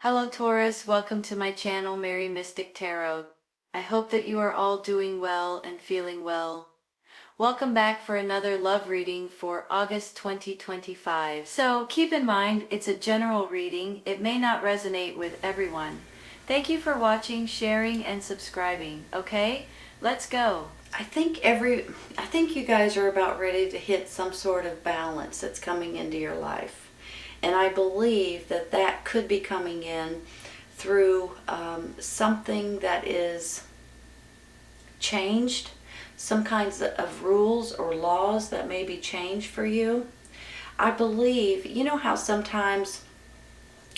Hello Taurus, welcome to my channel Mary Mystic Tarot. I hope that you are all doing well and feeling well. Welcome back for another love reading for August 2025. So keep in mind it's a general reading. It may not resonate with everyone. Thank you for watching, sharing, and subscribing. Okay, let's go. I think you guys are about ready to hit some sort of balance that's coming into your life. And I believe that that could be coming in through something that is changed, some kinds of rules or laws that may be changed for you. I believe, you know how sometimes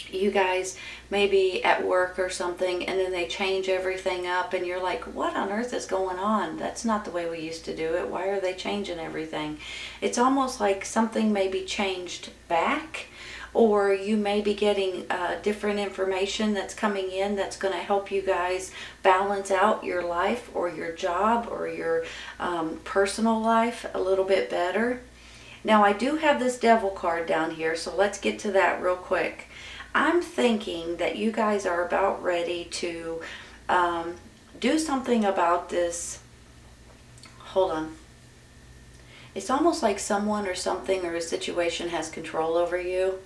you guys may be at work or something and then they change everything up and you're like, what on earth is going on? That's not the way we used to do it. Why are they changing everything? It's almost like something may be changed back, or you may be getting different information that's coming in that's going to help you guys balance out your life or your job or your personal life a little bit better. Now I do have this devil card down here, so let's get to that real quick. I'm thinking that you guys are about ready to do something about this. Hold on. It's almost like someone or something or a situation has control over you,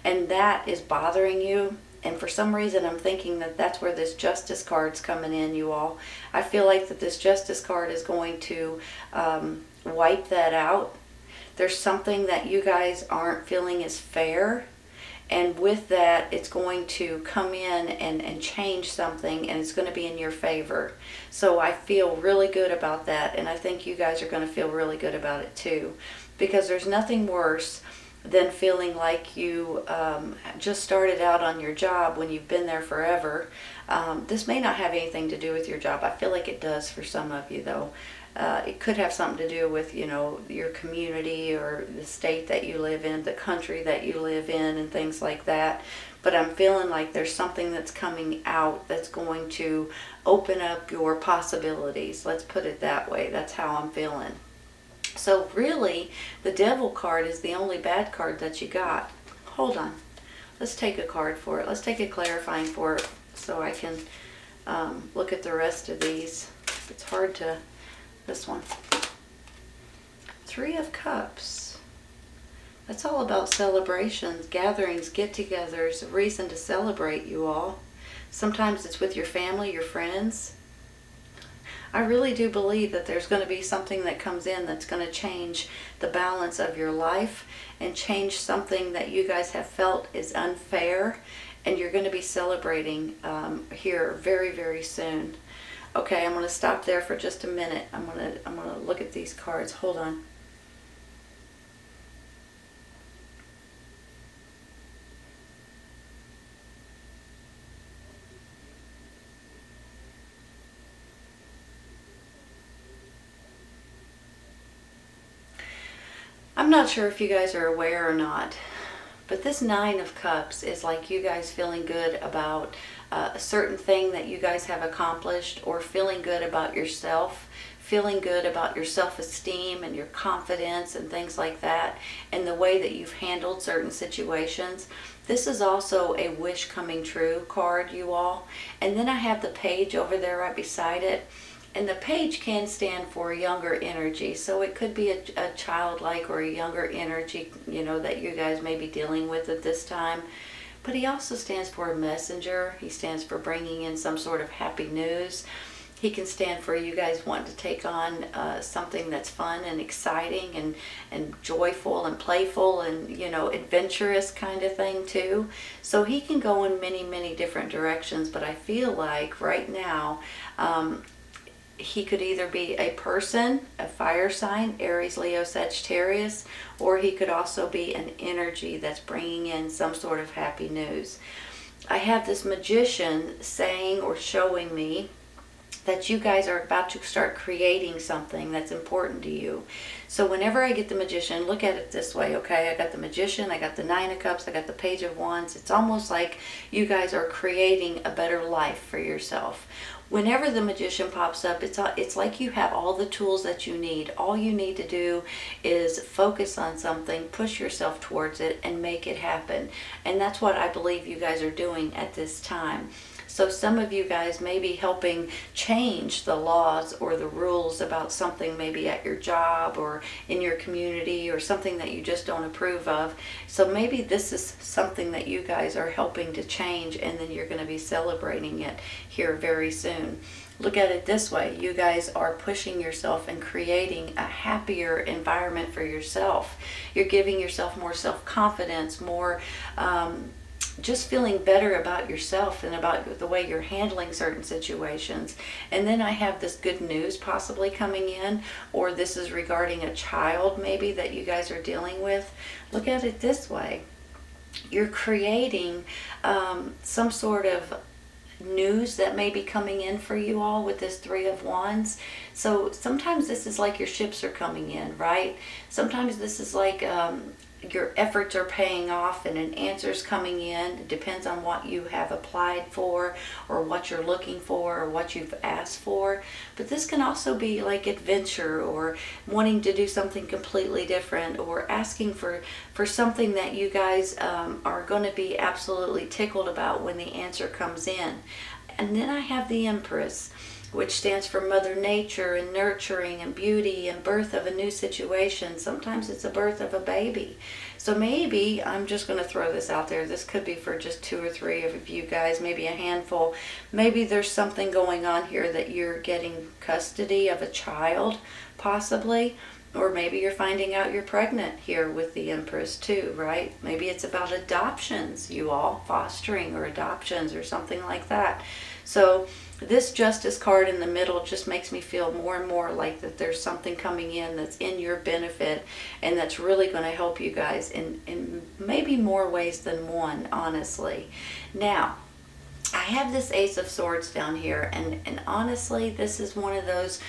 and that is bothering you. And for some reason I'm thinking that that's where this justice card's coming in, you all. I feel like that this justice card is going to wipe that out. There's something that you guys aren't feeling is fair, and with that it's going to come in and change something, and it's going to be in your favor. So I feel really good about that, and I think you guys are going to feel really good about it too, because there's nothing worse than feeling like you just started out on your job when you've been there forever. This may not have anything to do with your job. I feel like it does for some of you though. It could have something to do with, you know, your community or the state that you live in, the country that you live in, and things like that. But I'm feeling like there's something that's coming out that's going to open up your possibilities. Let's put it that way. That's how I'm feeling. So really, the devil card is the only bad card that you got. Hold on. Let's take a card for it. Let's take a clarifying for it so I can look at the rest of these. It's hard to... This one. Three of Cups. That's all about celebrations, gatherings, get-togethers, a reason to celebrate, you all. Sometimes it's with your family, your friends. I really do believe that there's going to be something that comes in that's going to change the balance of your life and change something that you guys have felt is unfair, and you're going to be celebrating here very, very soon. Okay, I'm going to stop there for just a minute. I'm going to look at these cards. Hold on. I'm not sure if you guys are aware or not, but this Nine of Cups is like you guys feeling good about a certain thing that you guys have accomplished, or feeling good about yourself, feeling good about your self-esteem and your confidence and things like that, and the way that you've handled certain situations. This is also a wish coming true card, you all. And then I have the Page over there right beside it. And the Page can stand for younger energy, so it could be a childlike or a younger energy, you know, that you guys may be dealing with at this time. But he also stands for a messenger. He stands for bringing in some sort of happy news. He can stand for you guys wanting to take on something that's fun and exciting and joyful and playful and, you know, adventurous kind of thing too. So he can go in many, many different directions, but I feel like right now he could either be a person, a fire sign, Aries, Leo, Sagittarius, or he could also be an energy that's bringing in some sort of happy news. I have this Magician saying or showing me that you guys are about to start creating something that's important to you. So whenever I get the Magician, look at it this way, okay? I got the Magician, I got the Nine of Cups, I got the Page of Wands. It's almost like you guys are creating a better life for yourself. whenever the Magician pops up, it's like you have all the tools that you need. All you need to do is focus on something, push yourself towards it, and make it happen. And that's what I believe you guys are doing at this time. So some of you guys may be helping change the laws or the rules about something, maybe at your job or in your community, or something that you just don't approve of. So maybe this is something that you guys are helping to change, and then you're going to be celebrating it here very soon. Look at it this way. You guys are pushing yourself and creating a happier environment for yourself. You're giving yourself more self-confidence, more just feeling better about yourself and about the way you're handling certain situations. And then I have this good news possibly coming in, or this is regarding a child maybe that you guys are dealing with. Look at it this way. You're creating some sort of news that may be coming in for you all with this Three of Wands. So sometimes this is like your ships are coming in, right? Sometimes this is like your efforts are paying off and an answer's coming in. It depends on what you have applied for, or what you're looking for, or what you've asked for. But this can also be like adventure, or wanting to do something completely different, or asking for something that you guys are going to be absolutely tickled about when the answer comes in. And then I have the Empress, which stands for Mother Nature and nurturing and beauty and birth of a new situation. Sometimes it's a birth of a baby. So maybe, I'm just going to throw this out there, this could be for just 2 or 3 of you guys, maybe a handful. Maybe there's something going on here that you're getting custody of a child, possibly. Or maybe you're finding out you're pregnant here with the Empress too, right? Maybe it's about adoptions, you all, fostering or adoptions or something like that. So this Justice card in the middle just makes me feel more and more like that there's something coming in that's in your benefit, and that's really going to help you guys in maybe more ways than one, honestly. Now, I have this Ace of Swords down here, and honestly, this is one of those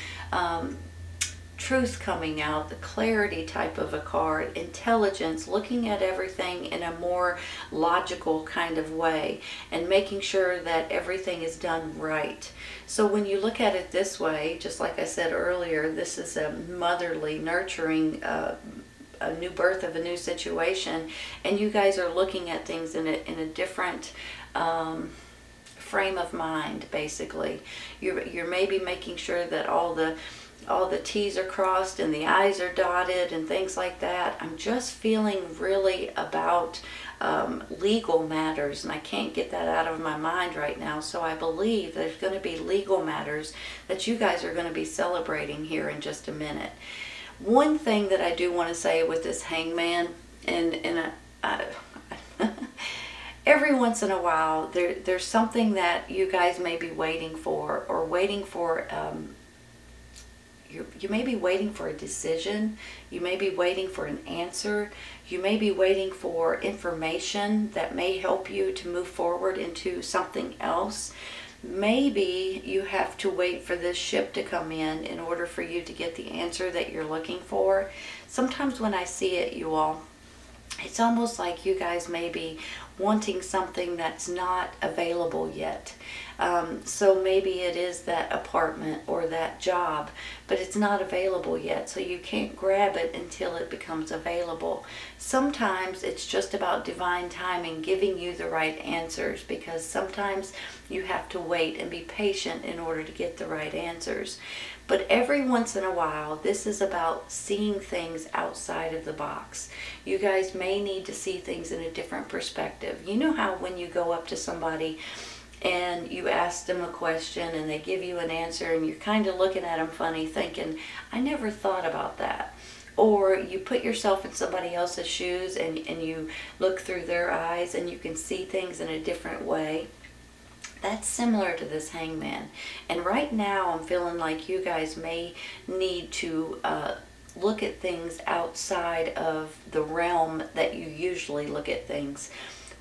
truth coming out, the clarity type of a card, intelligence, looking at everything in a more logical kind of way, and making sure that everything is done right. So when you look at it this way, just like I said earlier, this is a motherly, nurturing, a new birth of a new situation, and you guys are looking at things in a different frame of mind, basically. You're maybe making sure that all the T's are crossed and the I's are dotted and things like that. I'm just feeling really about legal matters, and I can't get that out of my mind right now. So I believe there's going to be legal matters that you guys are going to be celebrating here in just a minute. One thing that I do want to say with this Hangman, and every once in a while there's something that you guys may be waiting for, or waiting for. You may be waiting for a decision. You may be waiting for an answer. You may be waiting for information that may help you to move forward into something else. Maybe you have to wait for this ship to come in order for you to get the answer that you're looking for. Sometimes when I see it, you all, it's almost like you guys may be wanting something that's not available yet. So maybe it is that apartment or that job, but it's not available yet, so you can't grab it until it becomes available. Sometimes it's just about divine timing giving you the right answers, because sometimes you have to wait and be patient in order to get the right answers. But every once in a while, this is about seeing things outside of the box. You guys may need to see things in a different perspective. You know how when you go up to somebody and you ask them a question and they give you an answer, and you're kind of looking at them funny thinking, I never thought about that. Or you put yourself in somebody else's shoes and you look through their eyes and you can see things in a different way. That's similar to this Hangman. And right now I'm feeling like you guys may need to look at things outside of the realm that you usually look at things.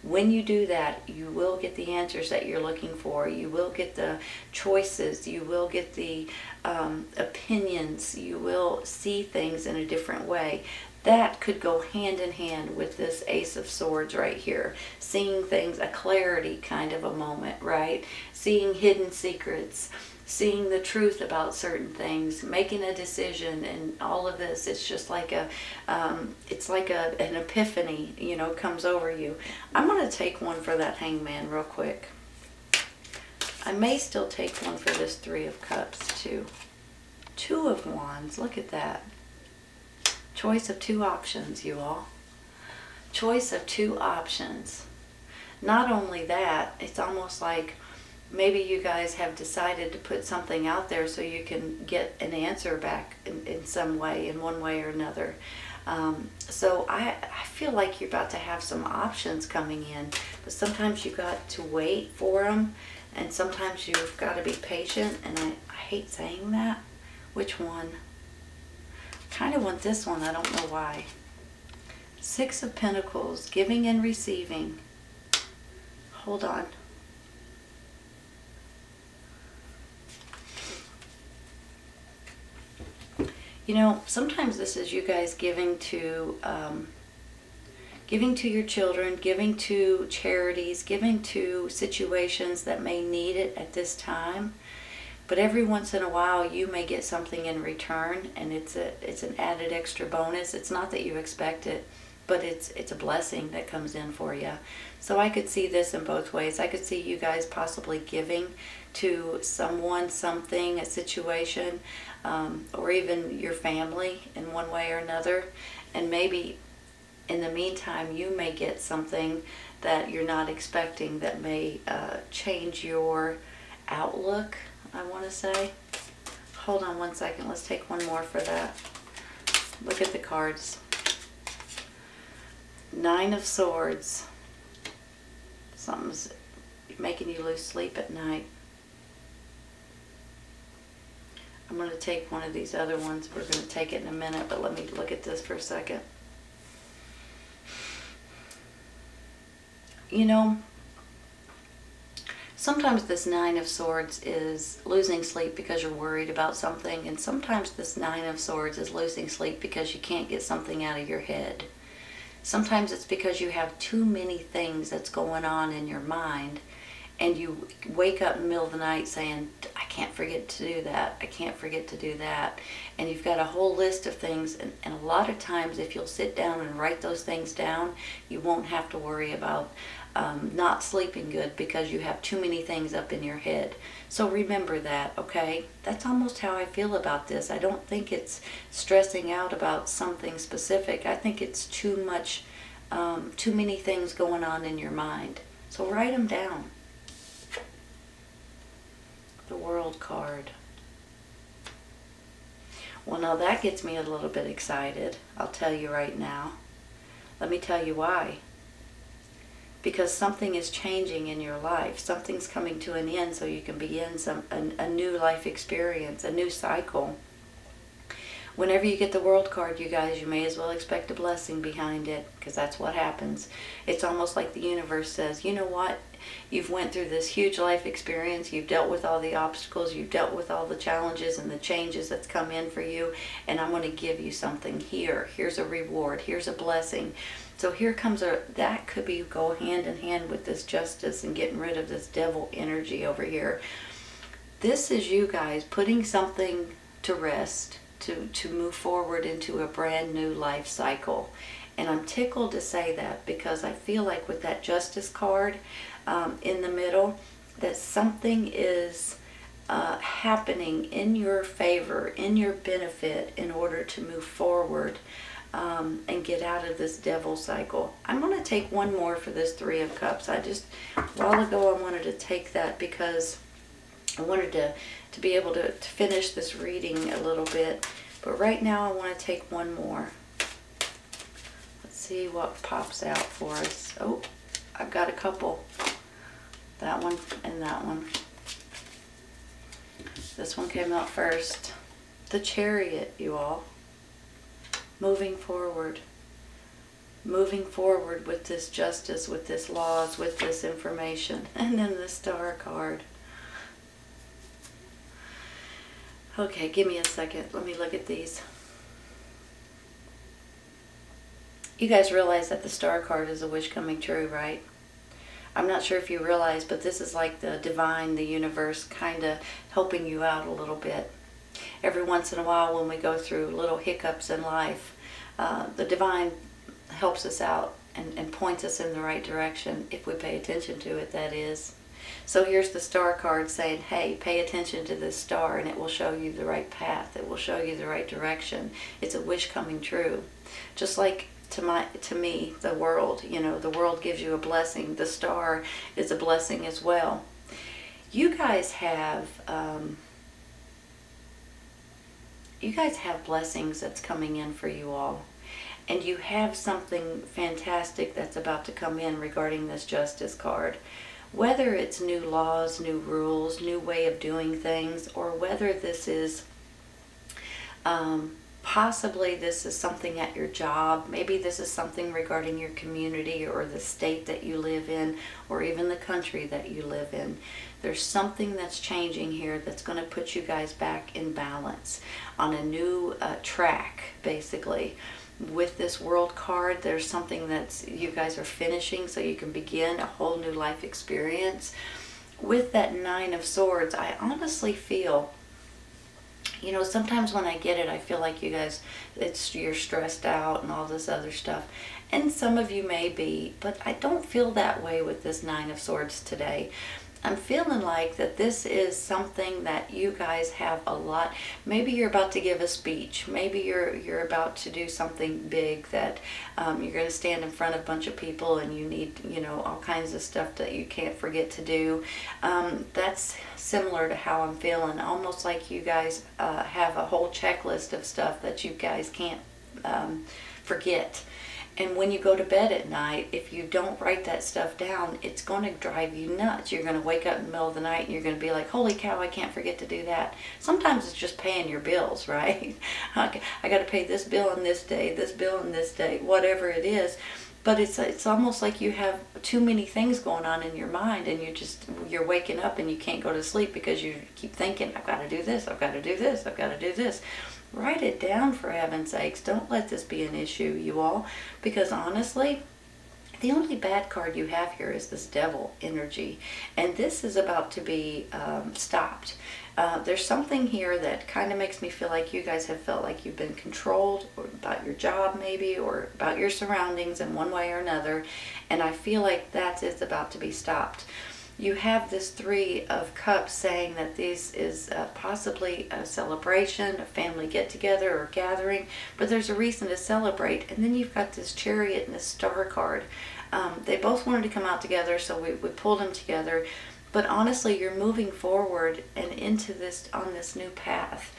When you do that, you will get the answers that you're looking for. You will get the choices. You will get the opinions. You will see things in a different way. that could go hand in hand with this Ace of Swords right here. Seeing things, a clarity kind of a moment, right? Seeing hidden secrets, seeing the truth about certain things, making a decision, and all of this. It's just like an epiphany, comes over you. I'm going to take one for that Hangman real quick. I may still take one for this Three of Cups too. Two of Wands, look at that. Choice of two options, you all. Choice of two options. Not only that, it's almost like maybe you guys have decided to put something out there so you can get an answer back in some way, in one way or another. So I feel like you're about to have some options coming in, but sometimes you've got to wait for them, and sometimes you've got to be patient, and I hate saying that. Which one? Kind of want this one, I don't know why. Six of Pentacles, giving and receiving. Hold on. Sometimes this is you guys giving to your children, giving to charities, giving to situations that may need it at this time. But every once in a while, you may get something in return, and it's an added extra bonus. It's not that you expect it, but it's a blessing that comes in for you. So I could see this in both ways. I could see you guys possibly giving to someone, something, a situation, or even your family in one way or another. And maybe in the meantime, you may get something that you're not expecting that may change your outlook, I want to say. Hold on one second. Let's take one more for that. Look at the cards. Nine of Swords. Something's making you lose sleep at night. I'm going to take one of these other ones. We're going to take it in a minute, but let me look at this for a second. Sometimes this Nine of Swords is losing sleep because you're worried about something, and sometimes this Nine of Swords is losing sleep because you can't get something out of your head. Sometimes it's because you have too many things that's going on in your mind, and you wake up in the middle of the night saying, I can't forget to do that, I can't forget to do that. And you've got a whole list of things, and a lot of times if you'll sit down and write those things down, you won't have to worry about not sleeping good because you have too many things up in your head. So remember that, okay? That's almost how I feel about this. I don't think it's stressing out about something specific. I think it's too much, too many things going on in your mind. So write them down. The World card. Well, now that gets me a little bit excited. I'll tell you right now. Let me tell you why. Because something is changing in your life. Something's coming to an end so you can begin a new life experience, a new cycle. Whenever you get the World card, you guys, you may as well expect a blessing behind it, because that's what happens. It's almost like the universe says, you know what? You've went through this huge life experience. You've dealt with all the obstacles. You've dealt with all the challenges and the changes that's come in for you. And I'm going to give you something here. Here's a reward. Here's a blessing. So here comes that could be go hand in hand with this justice and getting rid of this devil energy over here. This is you guys putting something to rest, to move forward into a brand new life cycle. And I'm tickled to say that because I feel like with that justice card in the middle, that something is happening in your favor, in your benefit, in order to move forward and get out of this devil cycle. I'm going to take one more for this Three of Cups. A while ago I wanted to take that because I wanted to be able to finish this reading a little bit. But right now I want to take one more. Let's see what pops out for us. Oh, I've got a couple. That one and that one. This one came out first. The Chariot, you all. Moving forward. Moving forward with this justice, with this laws, with this information. And then the Star card. Okay, give me a second. Let me look at these. You guys realize that the Star card is a wish coming true, right? I'm not sure if you realize, but this is like the divine, the universe, kind of helping you out a little bit. Every once in a while when we go through little hiccups in life, the divine helps us out and points us in the right direction if we pay attention to it, that is. So here's the Star card saying, hey, pay attention to this star and it will show you the right path. It will show you the right direction. It's a wish coming true. Just like to me, the world, the world gives you a blessing. The star is a blessing as well. You guys have blessings that's coming in for you all. And you have something fantastic that's about to come in regarding this Justice card. Whether it's new laws, new rules, new way of doing things, or whether this is possibly this is something at your job, maybe this is something regarding your community or the state that you live in, or even the country that you live in. There's something that's changing here that's going to put you guys back in balance on a new track, basically. With this World card, there's something that's you guys are finishing so you can begin a whole new life experience. With that Nine of Swords, I honestly feel, sometimes when I get it, I feel like you guys, you're stressed out and all this other stuff. And some of you may be, but I don't feel that way with this Nine of Swords today. I'm feeling like that this is something that you guys have a lot. Maybe you're about to give a speech. Maybe you're about to do something big that you're going to stand in front of a bunch of people and you need, all kinds of stuff that you can't forget to do. That's similar to how I'm feeling. Almost like you guys have a whole checklist of stuff that you guys can't forget. And when you go to bed at night, if you don't write that stuff down, it's going to drive you nuts. You're going to wake up in the middle of the night and you're going to be like, holy cow, I can't forget to do that. Sometimes it's just paying your bills, right? I got to pay this bill on this day, this bill on this day, whatever it is. But it's almost like you have too many things going on in your mind and you're waking up and you can't go to sleep because you keep thinking, I've got to do this, I've got to do this, I've got to do this. Write it down, for heaven's sakes. Don't let this be an issue, you all. Because honestly, the only bad card you have here is this Devil energy. And this is about to be stopped. There's something here that kind of makes me feel like you guys have felt like you've been controlled, or about your job maybe, or about your surroundings in one way or another. And I feel like that is about to be stopped. You have this Three of Cups saying that this is possibly a celebration, a family get-together or gathering, but there's a reason to celebrate. And then you've got this Chariot and this Star card. They both wanted to come out together, so we pulled them together. But honestly, you're moving forward and into this on this new path.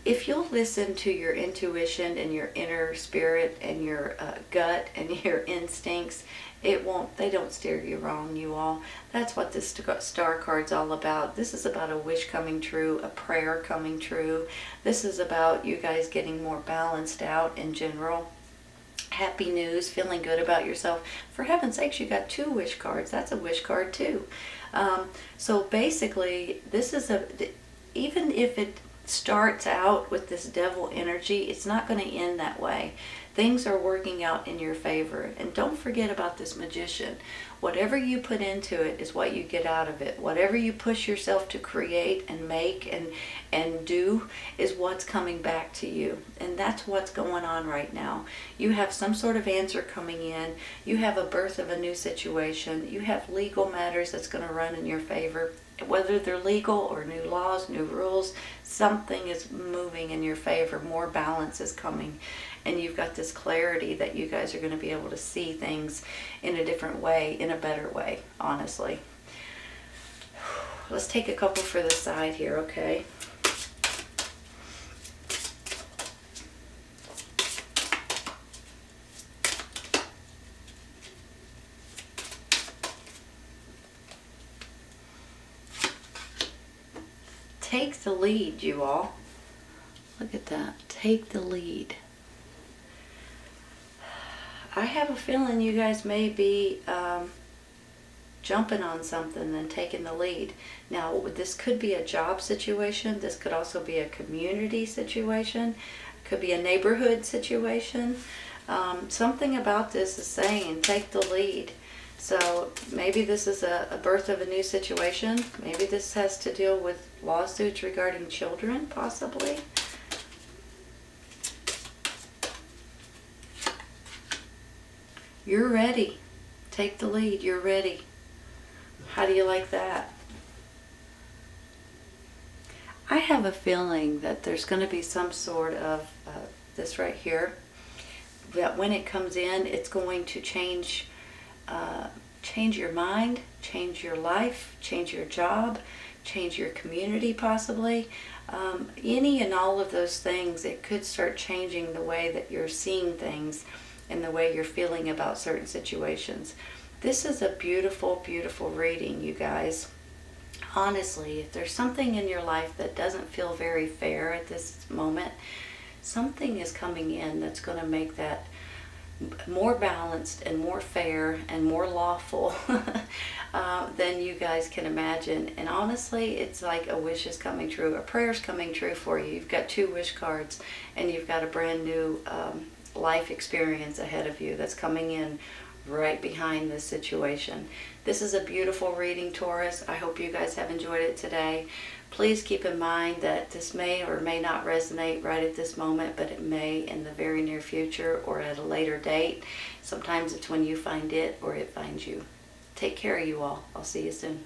If you'll listen to your intuition and your inner spirit and your gut and your instincts, they don't steer you wrong, you all. That's what this Star card's all about. This is about a wish coming true, a prayer coming true. This is about you guys getting more balanced out in general. Happy news, feeling good about yourself. For heaven's sakes, you got 2 wish cards. That's a wish card too. So basically, this is even if it starts out with this Devil energy, it's not going to end that way. Things are working out in your favor. And don't forget about this Magician. Whatever you put into it is what you get out of it. Whatever you push yourself to create and make and do is what's coming back to you. And that's what's going on right now. You have some sort of answer coming in. You have a birth of a new situation. You have legal matters that's going to run in your favor. Whether they're legal or new laws, new rules, something is moving in your favor. More balance is coming. And you've got this clarity that you guys are going to be able to see things in a different way, in a better way, honestly. Let's take a couple for the side here, okay? Take the lead, you all. Look at that. Take the lead. I have a feeling you guys may be jumping on something and taking the lead. Now, this could be a job situation. This could also be a community situation. It could be a neighborhood situation. Something about this is saying take the lead. So maybe this is a birth of a new situation. Maybe this has to deal with lawsuits regarding children, possibly. You're ready. Take the lead. You're ready. How do you like that? I have a feeling that there's going to be some sort of this right here, that when it comes in, it's going to change your mind, change your life, change your job, change your community possibly. Any and all of those things, it could start changing the way that you're seeing things and the way you're feeling about certain situations. This is a beautiful, beautiful reading, you guys. Honestly, if there's something in your life that doesn't feel very fair at this moment, something is coming in that's going to make that more balanced and more fair and more lawful than you guys can imagine. And honestly, it's like a wish is coming true, a prayer's coming true for you. You've got 2 wish cards, and you've got a brand new life experience ahead of you that's coming in right behind this situation. This is a beautiful reading, Taurus. I hope you guys have enjoyed it today. Please keep in mind that this may or may not resonate right at this moment, but it may in the very near future or at a later date. Sometimes it's when you find it or it finds you. Take care, you all. I'll see you soon.